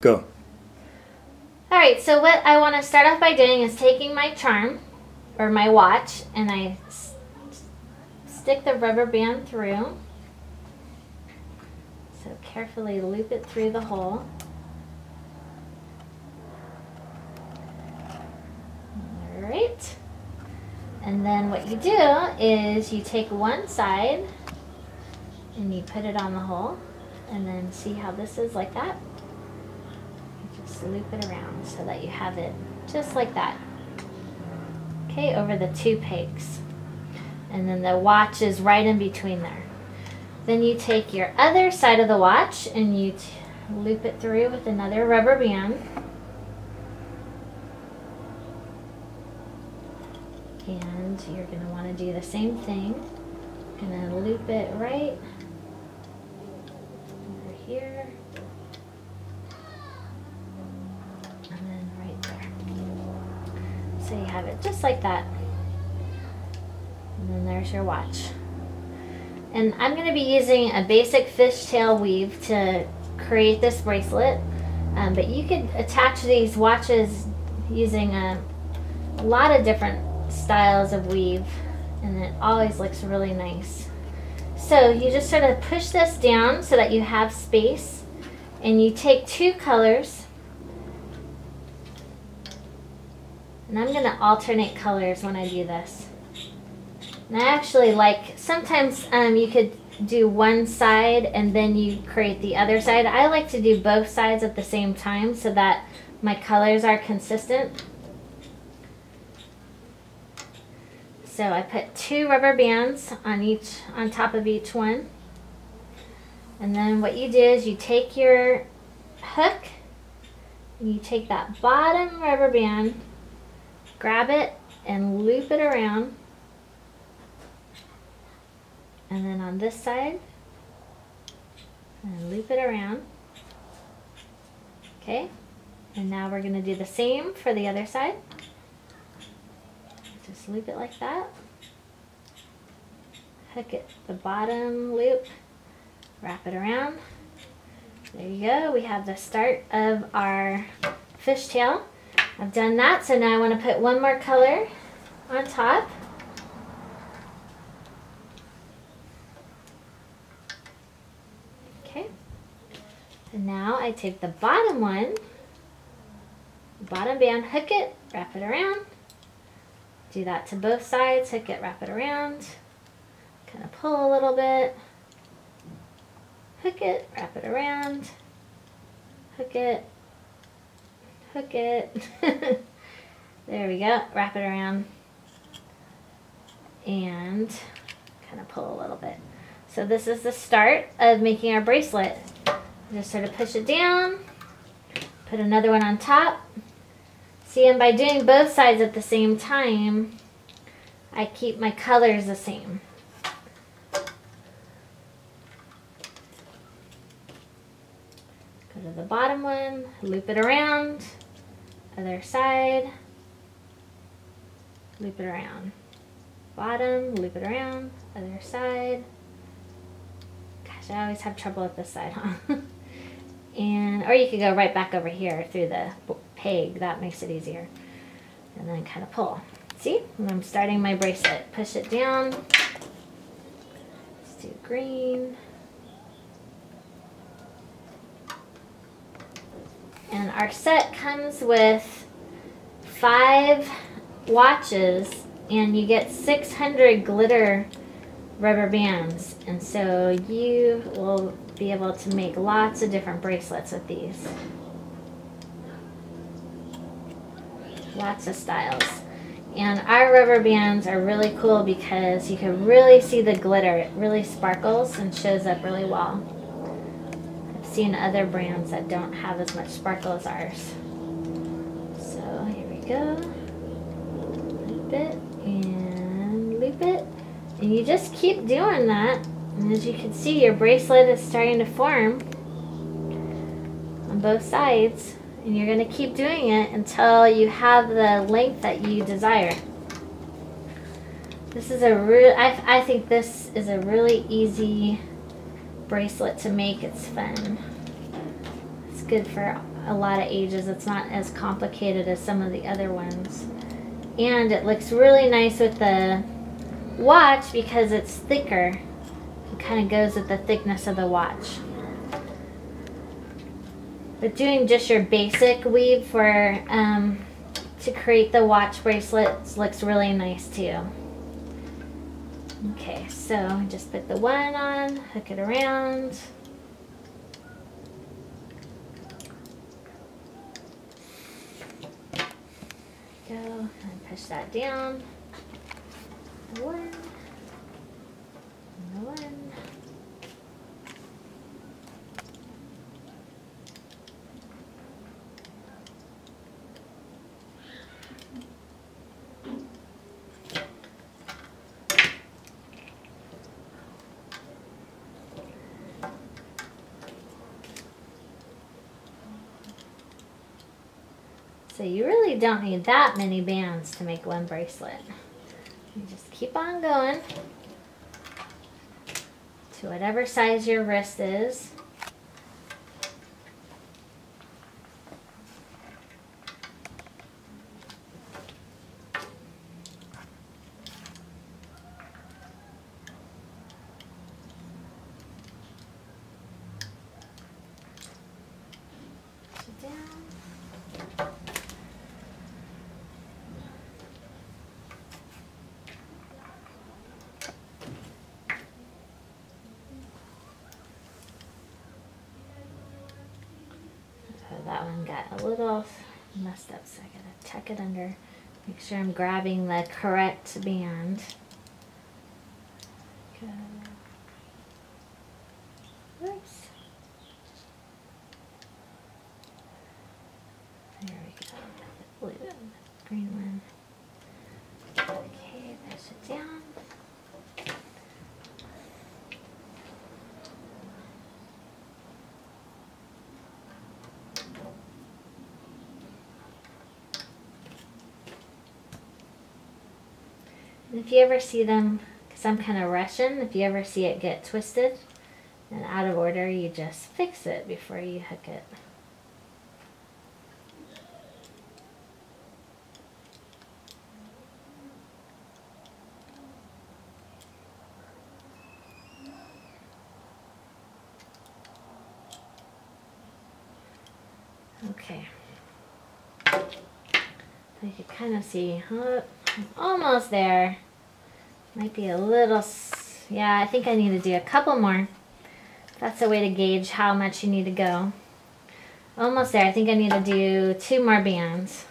Go. Alright, so what I want to start off by doing is taking my charm, or my watch, and I stick the rubber band through. So carefully loop it through the hole. Alright. And then what you do is you take one side and you put it on the hole, and then see how this is like that? You just loop it around so that you have it just like that. Okay, over the two pegs. And then the watch is right in between there. Then you take your other side of the watch and you loop it through with another rubber band. And you're going to want to do the same thing. Going to loop it right over here. And then right there. So you have it just like that. And then there's your watch. And I'm going to be using a basic fishtail weave to create this bracelet. But you could attach these watches using a lot of different styles of weave, and it always looks really nice. So you just sort of push this down so that you have space, and you take two colors, and I'm going to alternate colors when I do this. And I actually like, sometimes you could do one side and then you create the other side. I like to do both sides at the same time so that my colors are consistent. So I put two rubber bands on top of each one. And then what you do is you take your hook, and you take that bottom rubber band, grab it and loop it around. And then on this side, and loop it around. Okay, and now we're going to do the same for the other side. Just loop it like that. Hook it the bottom loop, wrap it around. There you go. We have the start of our fishtail. I've done that, so now I want to put one more color on top. Okay. And now I take the bottom one, bottom band, hook it, wrap it around. Do that to both sides, hook it, wrap it around, kind of pull a little bit, hook it, wrap it around, hook it, there we go, wrap it around, and kind of pull a little bit. So this is the start of making our bracelet. Just sort of push it down, put another one on top. See, and by doing both sides at the same time, I keep my colors the same. Go to the bottom one, loop it around, other side, loop it around. Bottom, loop it around, other side. Gosh, I always have trouble with this side, huh? Or you could go right back over here through the peg. That makes it easier. And then kind of pull. See? And I'm starting my bracelet. Push it down. Let's do green. And our set comes with 5 watches, and you get 600 glitter rubber bands. And so you will be able to make lots of different bracelets with these. Lots of styles. And our rubber bands are really cool because you can really see the glitter. It really sparkles and shows up really well. I've seen other brands that don't have as much sparkle as ours. So here we go. Loop it and loop it. And you just keep doing that. And as you can see, your bracelet is starting to form on both sides. And you're going to keep doing it until you have the length that you desire. This is I think this is a really easy bracelet to make. It's fun. It's good for a lot of ages. It's not as complicated as some of the other ones. And it looks really nice with the watch because it's thicker. It kind of goes with the thickness of the watch. But doing just your basic weave for to create the watch bracelets looks really nice too. Okay, so just put the one on, hook it around. Go and push that down. The one, and the one. So you really don't need that many bands to make one bracelet. You just keep on going to whatever size your wrist is. Push it down. That one got a little messed up, so I gotta tuck it under. Make sure I'm grabbing the correct band. Good. Oops. There we go. The blue one, the green one. Okay, push it down. If you ever see them, because I'm kind of rushing, if you ever see it get twisted and out of order, you just fix it before you hook it. Okay. So you can kind of see, oh, I'm almost there. Might be a little, yeah, I think I need to do a couple more. That's a way to gauge how much you need to go. Almost there. I think I need to do 2 more bands.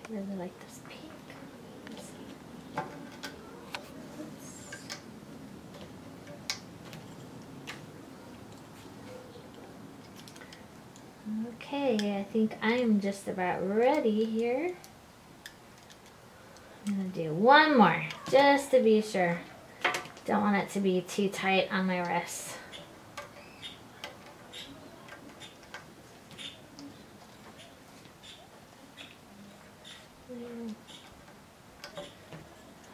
I really like this pink. Okay, I think I'm just about ready here. I'm gonna do one more, just to be sure. Don't want it to be too tight on my wrist.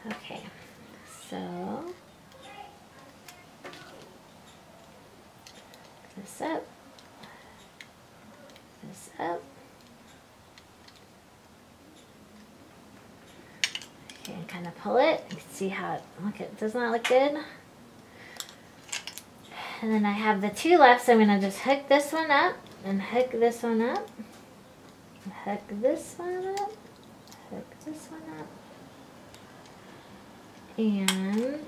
Okay, so this up, this up. Okay, and kind of pull it. You can see how it does not look good. And then I have the 2 left, so I'm gonna just hook this one up and hook this one up, hook this one up, hook this one up. And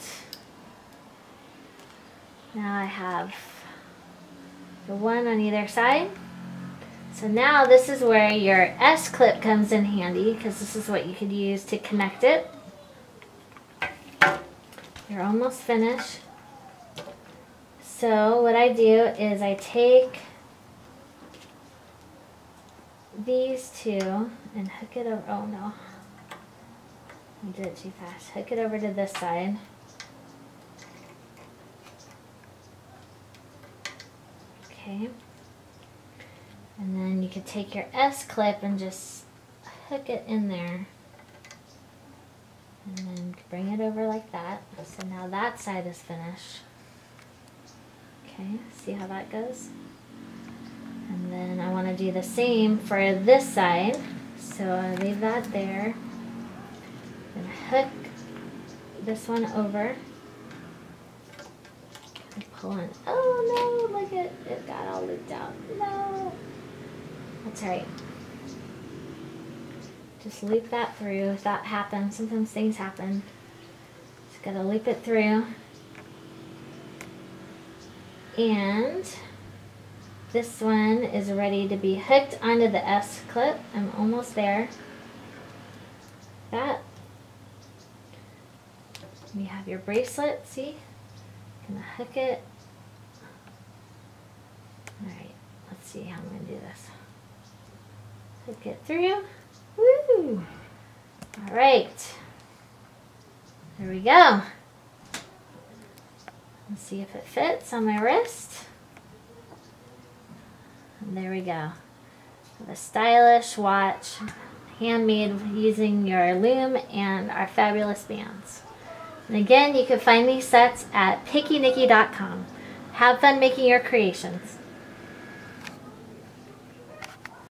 now I have the one on either side. So now this is where your S-clip comes in handy, because this is what you could use to connect it. You're almost finished. So what I do is I take these 2 and hook it over. Oh no. I did it too fast. Hook it over to this side. Okay. And then you could take your S clip and just hook it in there. And then bring it over like that. So now that side is finished. Okay, see how that goes? And then I want to do the same for this side. So I leave that there. And hook this one over. And pull in. Oh no, look at it got all looped out. No. That's alright. Just loop that through. If that happens, sometimes things happen. Just gotta loop it through. And this one is ready to be hooked onto the S clip. I'm almost there. That. You have your bracelet, see? Gonna hook it. Alright, let's see how I'm gonna do this. Hook it through. Woo! Alright. There we go. Let's see if it fits on my wrist. And there we go. The stylish watch, handmade using your loom and our fabulous bands. And again, you can find these sets at pickinicki.com. Have fun making your creations.